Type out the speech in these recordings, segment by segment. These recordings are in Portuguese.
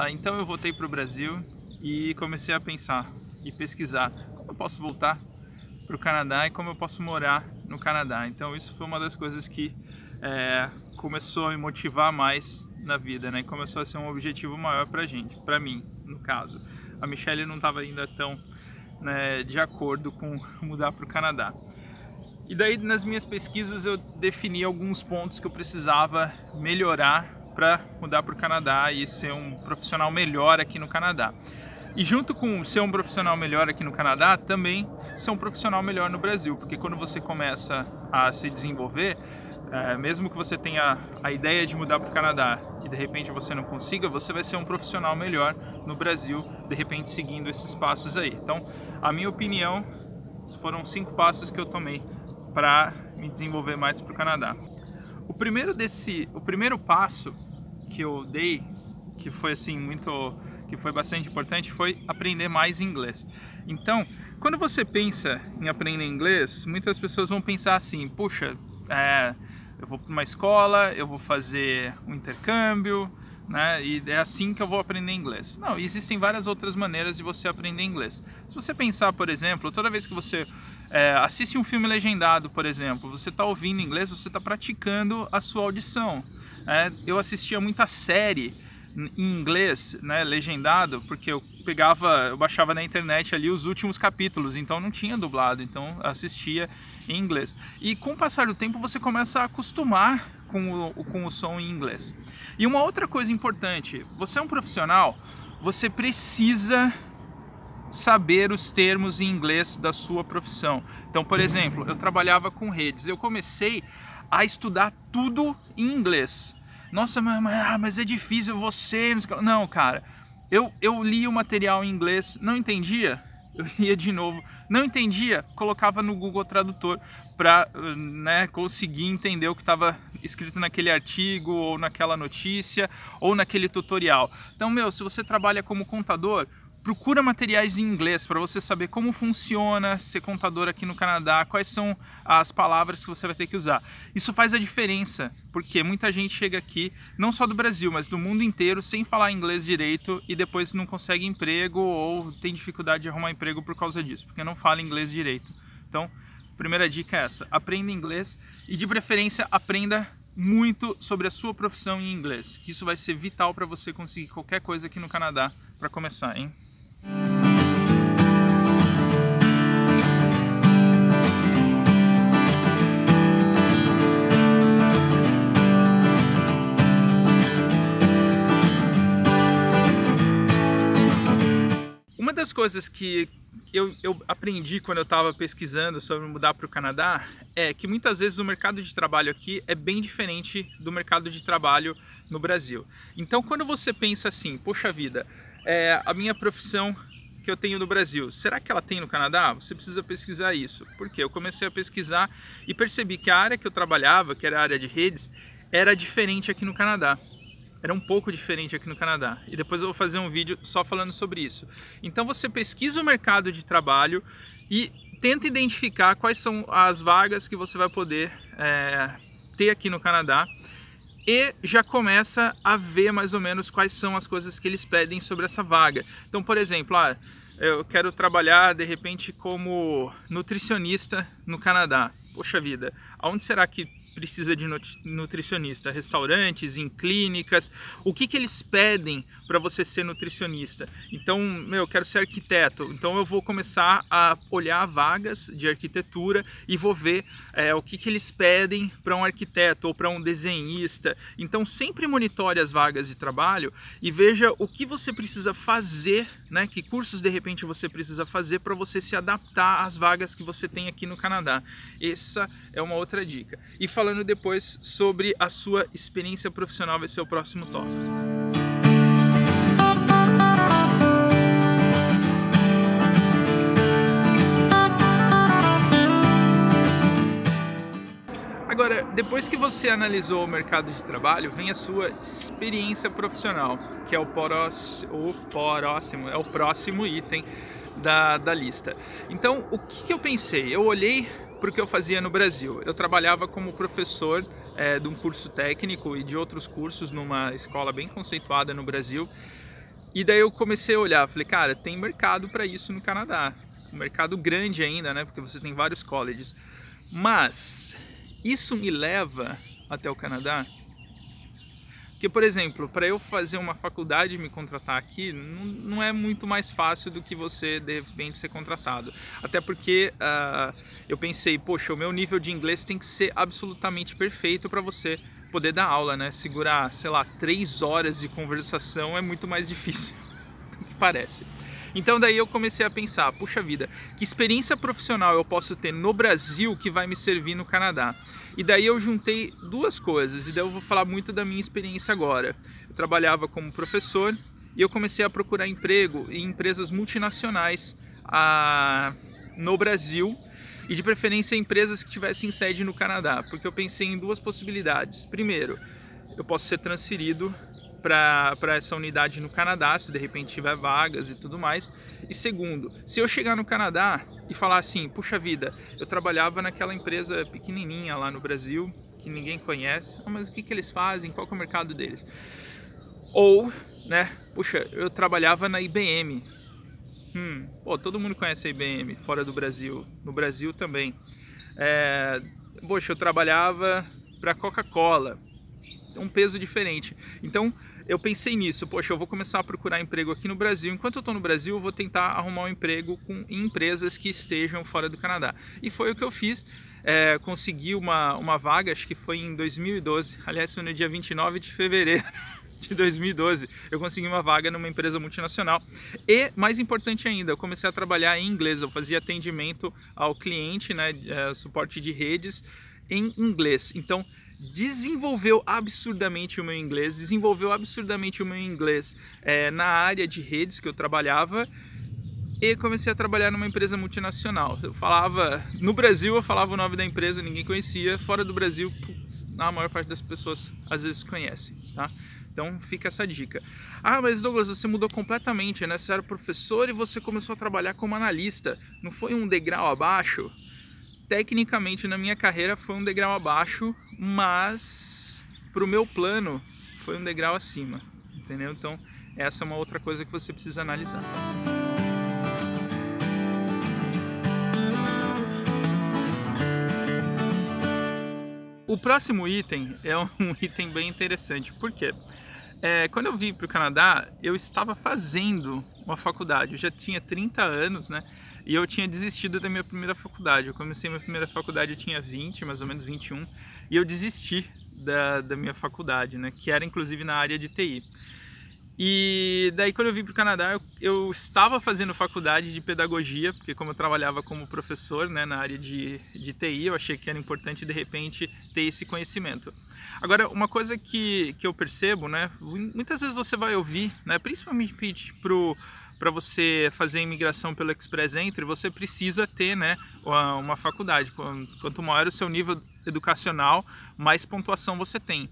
Então eu voltei para o Brasil e comecei a pensar e pesquisar como eu posso voltar para o Canadá e como eu posso morar no Canadá. Então isso foi uma das coisas que começou a me motivar mais na vida, né? Começou a ser um objetivo maior para gente, para mim, no caso. A Michelle não estava ainda tão de acordo com mudar para o Canadá. E daí nas minhas pesquisas eu defini alguns pontos que eu precisava melhorar para mudar para o Canadá e ser um profissional melhor aqui no Canadá. E junto com ser um profissional melhor aqui no Canadá, também ser um profissional melhor no Brasil, porque quando você começa a se desenvolver, mesmo que você tenha a ideia de mudar para o Canadá e de repente você não consiga, você vai ser um profissional melhor no Brasil, de repente seguindo esses passos aí. Então, a minha opinião, foram 5 passos que eu tomei para me desenvolver mais para o Canadá. O primeiro passo que eu dei, que foi assim que foi bastante importante, foi aprender mais inglês. Então, quando você pensa em aprender inglês, muitas pessoas vão pensar assim: puxa, eu vou para uma escola, eu vou fazer um intercâmbio, né? E é assim que eu vou aprender inglês. Não, existem várias outras maneiras de você aprender inglês. Se você pensar, por exemplo, toda vez que você assiste um filme legendado, por exemplo, você está ouvindo inglês, você está praticando a sua audição. Eu assistia muita série em inglês, né, legendado, porque eu baixava na internet ali os últimos capítulos, então não tinha dublado, então assistia em inglês. E com o passar do tempo você começa a acostumar com o som em inglês. E uma outra coisa importante, você é um profissional, você precisa saber os termos em inglês da sua profissão. Então, por exemplo, eu trabalhava com redes, eu comecei a estudar tudo em inglês. Nossa, mas é difícil você... Não, cara, eu li o material em inglês, não entendia, eu lia de novo, não entendia, colocava no Google Tradutor para conseguir entender o que estava escrito naquele artigo, ou naquela notícia, ou naquele tutorial. Então, se você trabalha como contador, procura materiais em inglês para você saber como funciona ser contador aqui no Canadá, quais são as palavras que você vai ter que usar. Isso faz a diferença, porque muita gente chega aqui, não só do Brasil, mas do mundo inteiro, sem falar inglês direito e depois não consegue emprego ou tem dificuldade de arrumar emprego por causa disso, porque não fala inglês direito. Então, a primeira dica é essa: aprenda inglês e de preferência aprenda muito sobre a sua profissão em inglês, que isso vai ser vital para você conseguir qualquer coisa aqui no Canadá para começar, hein? Uma das coisas que eu aprendi quando eu estava pesquisando sobre mudar para o Canadá é que muitas vezes o mercado de trabalho aqui é bem diferente do mercado de trabalho no Brasil. Então, quando você pensa assim, poxa vida, a minha profissão que eu tenho no Brasil, será que ela tem no Canadá? Você precisa pesquisar isso. Porque eu comecei a pesquisar e percebi que a área que eu trabalhava, que era a área de redes, era diferente aqui no Canadá. Era um pouco diferente aqui no Canadá. E depois eu vou fazer um vídeo só falando sobre isso. Então você pesquisa o mercado de trabalho e tenta identificar quais são as vagas que você vai poder ter aqui no Canadá. E já começa a ver mais ou menos quais são as coisas que eles pedem sobre essa vaga. Então, por exemplo, eu quero trabalhar de repente como nutricionista no Canadá. Poxa vida, aonde será que precisa de nutricionista? Restaurantes, em clínicas? O que eles pedem para você ser nutricionista? Então, eu quero ser arquiteto, então eu vou começar a olhar vagas de arquitetura e vou ver o que eles pedem para um arquiteto ou para um desenhista. Então, sempre monitore as vagas de trabalho e veja o que você precisa fazer, que cursos de repente você precisa fazer para você se adaptar às vagas que você tem aqui no Canadá. Essa é uma outra dica. E falando depois sobre a sua experiência profissional, vai ser o próximo tópico. Agora, depois que você analisou o mercado de trabalho, vem a sua experiência profissional, que é o próximo item da lista. Então, o que eu pensei? Eu olhei para o que eu fazia no Brasil. Eu trabalhava como professor de um curso técnico e de outros cursos numa escola bem conceituada no Brasil. E daí eu comecei a olhar, falei, cara, tem mercado para isso no Canadá. Um mercado grande ainda, né? Porque você tem vários colleges. Mas isso me leva até o Canadá? Porque, por exemplo, para eu fazer uma faculdade e me contratar aqui, não é muito mais fácil do que você, de repente, ser contratado. Até porque eu pensei, poxa, o meu nível de inglês tem que ser absolutamente perfeito para você poder dar aula, né? Segurar, sei lá, 3 horas de conversação é muito mais difícil do que parece. Então daí eu comecei a pensar, puxa vida, que experiência profissional eu posso ter no Brasil que vai me servir no Canadá? E daí eu juntei duas coisas, e daí eu vou falar muito da minha experiência agora. Eu trabalhava como professor e eu comecei a procurar emprego em empresas multinacionais no Brasil, e de preferência empresas que tivessem sede no Canadá, porque eu pensei em duas possibilidades. Primeiro, eu posso ser transferido para essa unidade no Canadá, se de repente tiver vagas e tudo mais. E segundo, se eu chegar no Canadá e falar assim, puxa vida, eu trabalhava naquela empresa pequenininha lá no Brasil, que ninguém conhece, mas o que eles fazem, qual que é o mercado deles? Ou, né, puxa, eu trabalhava na IBM. Pô, todo mundo conhece a IBM fora do Brasil, no Brasil também. Poxa, eu trabalhava para Coca-Cola, um peso diferente. Então eu pensei nisso, poxa, eu vou começar a procurar emprego aqui no Brasil. Enquanto eu estou no Brasil, eu vou tentar arrumar um emprego em empresas que estejam fora do Canadá. E foi o que eu fiz. Consegui uma vaga, acho que foi em 2012, aliás, foi no dia 29 de fevereiro de 2012, eu consegui uma vaga numa empresa multinacional. E, mais importante ainda, eu comecei a trabalhar em inglês, eu fazia atendimento ao cliente, né, suporte de redes em inglês. Então, desenvolveu absurdamente o meu inglês, na área de redes que eu trabalhava, e comecei a trabalhar numa empresa multinacional. No Brasil eu falava o nome da empresa, ninguém conhecia, fora do Brasil, a maior parte das pessoas às vezes conhece, tá? Então fica essa dica. Mas Douglas, você mudou completamente, né? Você era professor e você começou a trabalhar como analista. Não foi um degrau abaixo? Tecnicamente na minha carreira foi um degrau abaixo, mas para o meu plano foi um degrau acima, entendeu? Então essa é uma outra coisa que você precisa analisar. O próximo item é um item bem interessante, por quê? Quando eu vim para o Canadá, eu estava fazendo uma faculdade, eu já tinha 30 anos, né? E eu tinha desistido da minha primeira faculdade. Eu comecei minha primeira faculdade, eu tinha 20, mais ou menos 21, e eu desisti da minha faculdade, né? Que era inclusive na área de TI. E daí quando eu vim para o Canadá, eu estava fazendo faculdade de pedagogia, porque como eu trabalhava como professor, né, na área de TI, eu achei que era importante de repente ter esse conhecimento. Agora, uma coisa que eu percebo, né, muitas vezes você vai ouvir, né, principalmente para você fazer a imigração pelo Express Entry, você precisa ter, né, uma faculdade. Quanto maior o seu nível educacional, mais pontuação você tem.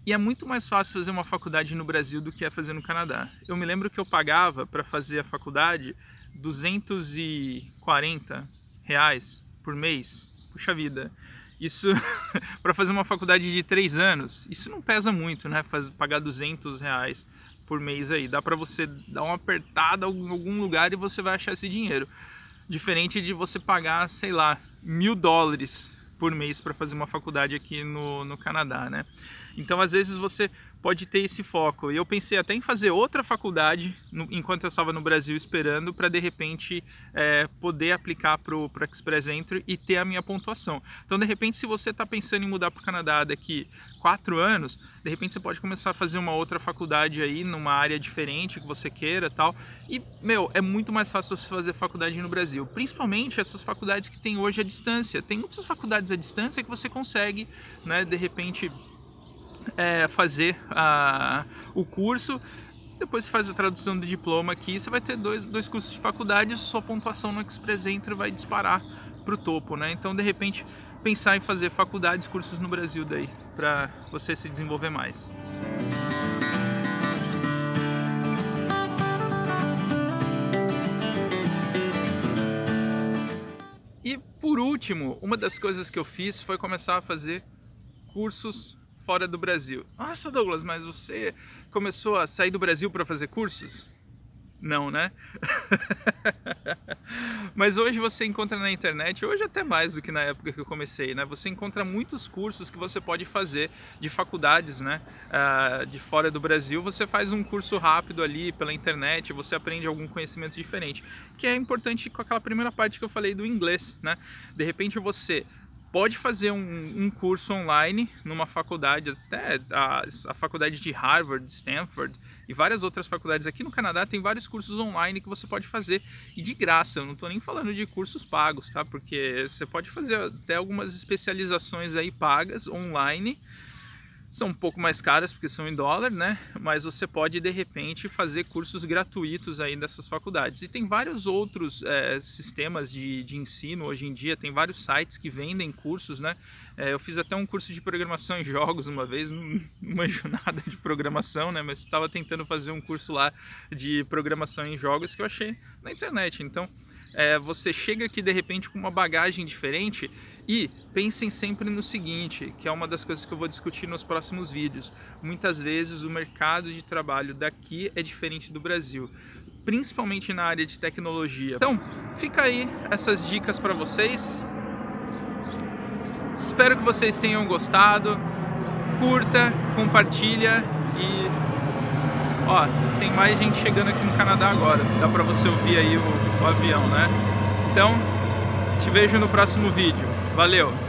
E é muito mais fácil fazer uma faculdade no Brasil do que é fazer no Canadá. Eu me lembro que eu pagava para fazer a faculdade R$240 por mês. Puxa vida, isso para fazer uma faculdade de 3 anos, isso não pesa muito, né? Pagar R$200 por mês aí. Dá para você dar uma apertada em algum lugar e você vai achar esse dinheiro. Diferente de você pagar, sei lá, $1.000 por mês para fazer uma faculdade aqui no Canadá, né? Então, às vezes, você pode ter esse foco. E eu pensei até em fazer outra faculdade enquanto eu estava no Brasil esperando para, de repente, poder aplicar para o Express Entry e ter a minha pontuação. Então, de repente, se você está pensando em mudar para o Canadá daqui 4 anos, de repente você pode começar a fazer uma outra faculdade aí, numa área diferente que você queira tal. E, é muito mais fácil você fazer faculdade no Brasil. Principalmente essas faculdades que tem hoje à distância. Tem muitas faculdades à distância que você consegue, né, de repente, fazer o curso, depois você faz a tradução do diploma aqui, você vai ter dois cursos de faculdade, sua pontuação no Express Entry vai disparar para o topo, né? Então, de repente, pensar em fazer faculdades, cursos no Brasil daí, para você se desenvolver mais. E por último, uma das coisas que eu fiz foi começar a fazer cursos fora do Brasil. Nossa, Douglas, mas você começou a sair do Brasil para fazer cursos? Não, né? Mas hoje você encontra na internet, hoje até mais do que na época que eu comecei, né? Você encontra muitos cursos que você pode fazer de faculdades, né? De fora do Brasil. Você faz um curso rápido ali pela internet, você aprende algum conhecimento diferente, que é importante com aquela primeira parte que eu falei do inglês, né? De repente você pode fazer um curso online numa faculdade, até a faculdade de Harvard, Stanford e várias outras faculdades aqui no Canadá tem vários cursos online que você pode fazer e de graça. Eu não estou nem falando de cursos pagos, tá? Porque você pode fazer até algumas especializações aí pagas online. São um pouco mais caras porque são em dólar, né? Mas você pode de repente fazer cursos gratuitos aí dessas faculdades. E tem vários outros sistemas de ensino hoje em dia, tem vários sites que vendem cursos, né? Eu fiz até um curso de programação em jogos uma vez, não manjo nada de programação, né? Mas estava tentando fazer um curso lá de programação em jogos que eu achei na internet. Então você chega aqui de repente com uma bagagem diferente e pensem sempre no seguinte, que é uma das coisas que eu vou discutir nos próximos vídeos. Muitas vezes o mercado de trabalho daqui é diferente do Brasil, principalmente na área de tecnologia. Então, fica aí essas dicas para vocês. Espero que vocês tenham gostado. Curta, compartilha e... Ó, tem mais gente chegando aqui no Canadá agora. Dá pra você ouvir aí o avião, né? Então, te vejo no próximo vídeo. Valeu!